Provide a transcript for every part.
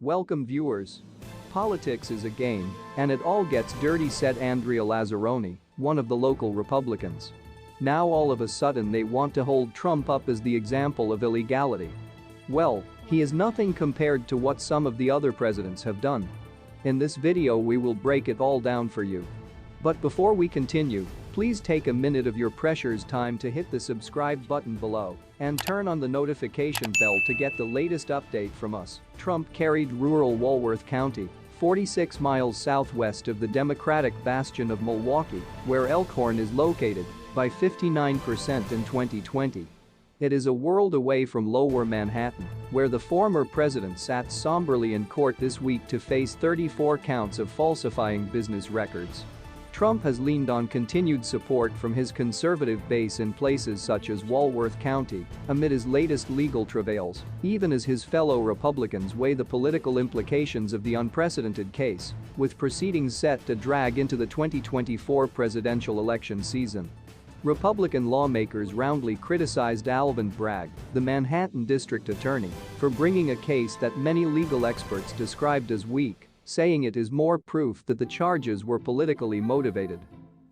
Welcome viewers. Politics is a game, and it all gets dirty, said Andrea Lazzaroni, one of the local Republicans. Now all of a sudden they want to hold Trump up as the example of illegality. Well, he is nothing compared to what some of the other presidents have done. In this video we will break it all down for you. But before we continue, please take a minute of your precious time to hit the subscribe button below and turn on the notification bell to get the latest update from us. Trump carried rural Walworth County, 46 miles southwest of the Democratic bastion of Milwaukee, where Elkhorn is located, by 59% in 2020. It is a world away from Lower Manhattan, where the former president sat somberly in court this week to face 34 counts of falsifying business records. Trump has leaned on continued support from his conservative base in places such as Walworth County amid his latest legal travails, even as his fellow Republicans weigh the political implications of the unprecedented case, with proceedings set to drag into the 2024 presidential election season. Republican lawmakers roundly criticized Alvin Bragg, the Manhattan district attorney, for bringing a case that many legal experts described as weak, saying it is more proof that the charges were politically motivated.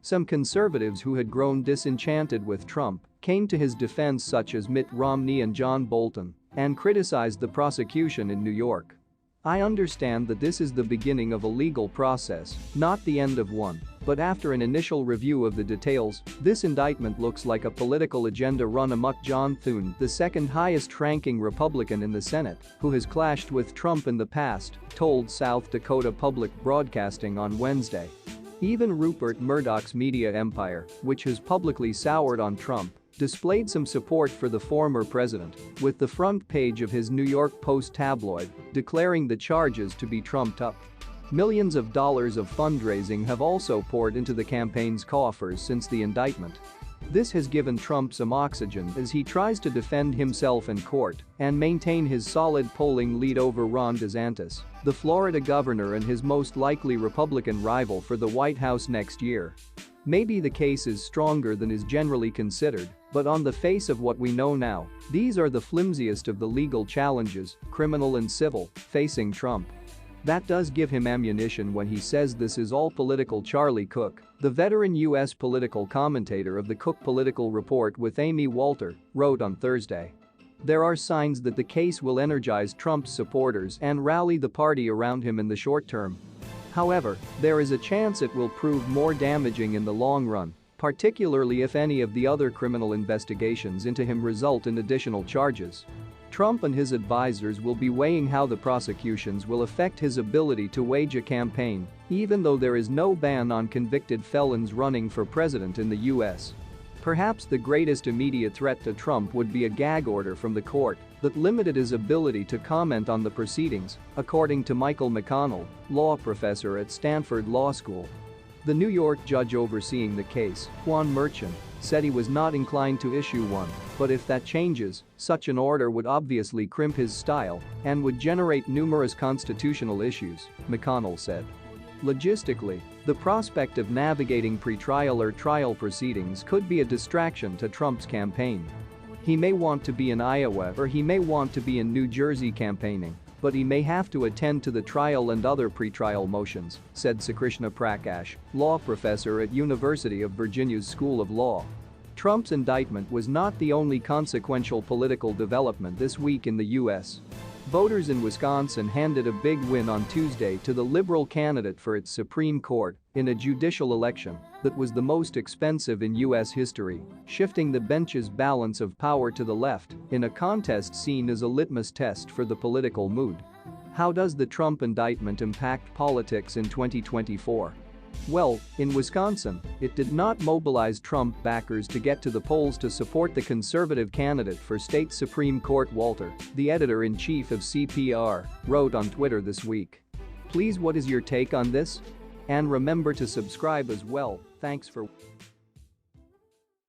Some conservatives who had grown disenchanted with Trump came to his defense, such as Mitt Romney and John Bolton, and criticized the prosecution in New York. "I understand that this is the beginning of a legal process, not the end of one, but after an initial review of the details, this indictment looks like a political agenda run amok," John Thune, the second highest-ranking Republican in the Senate, who has clashed with Trump in the past, told South Dakota Public Broadcasting on Wednesday. Even Rupert Murdoch's media empire, which has publicly soured on Trump, displayed some support for the former president, with the front page of his New York Post tabloid declaring the charges to be trumped up. Millions of dollars of fundraising have also poured into the campaign's coffers since the indictment. This has given Trump some oxygen as he tries to defend himself in court and maintain his solid polling lead over Ron DeSantis, the Florida governor and his most likely Republican rival for the White House next year. Maybe the case is stronger than is generally considered, but on the face of what we know now, these are the flimsiest of the legal challenges, criminal and civil, facing Trump. That does give him ammunition when he says this is all political. Charlie Cook, the veteran U.S. political commentator of the Cook Political Report with Amy Walter, wrote on Thursday. There are signs that the case will energize Trump's supporters and rally the party around him in the short term. However, there is a chance it will prove more damaging in the long run, particularly if any of the other criminal investigations into him result in additional charges. Trump and his advisors will be weighing how the prosecutions will affect his ability to wage a campaign, even though there is no ban on convicted felons running for president in the U.S. Perhaps the greatest immediate threat to Trump would be a gag order from the court that limited his ability to comment on the proceedings, according to Michael McConnell, law professor at Stanford Law School. The New York judge overseeing the case, Juan Merchan, said he was not inclined to issue one, but if that changes, such an order would obviously crimp his style and would generate numerous constitutional issues, McConnell said. Logistically, the prospect of navigating pretrial or trial proceedings could be a distraction to Trump's campaign. He may want to be in Iowa or he may want to be in New Jersey campaigning, but he may have to attend to the trial and other pretrial motions, said Sukrishna Prakash, law professor at University of Virginia's School of Law. Trump's indictment was not the only consequential political development this week in the U.S. Voters in Wisconsin handed a big win on Tuesday to the liberal candidate for its Supreme Court in a judicial election that was the most expensive in U.S. history, shifting the bench's balance of power to the left in a contest seen as a litmus test for the political mood. How does the Trump indictment impact politics in 2024? Well, in Wisconsin, it did not mobilize Trump backers to get to the polls to support the conservative candidate for state Supreme Court. Walter, the editor-in-chief of CPR, wrote on Twitter this week. Please, what is your take on this? And remember to subscribe as well. Thanks for watching.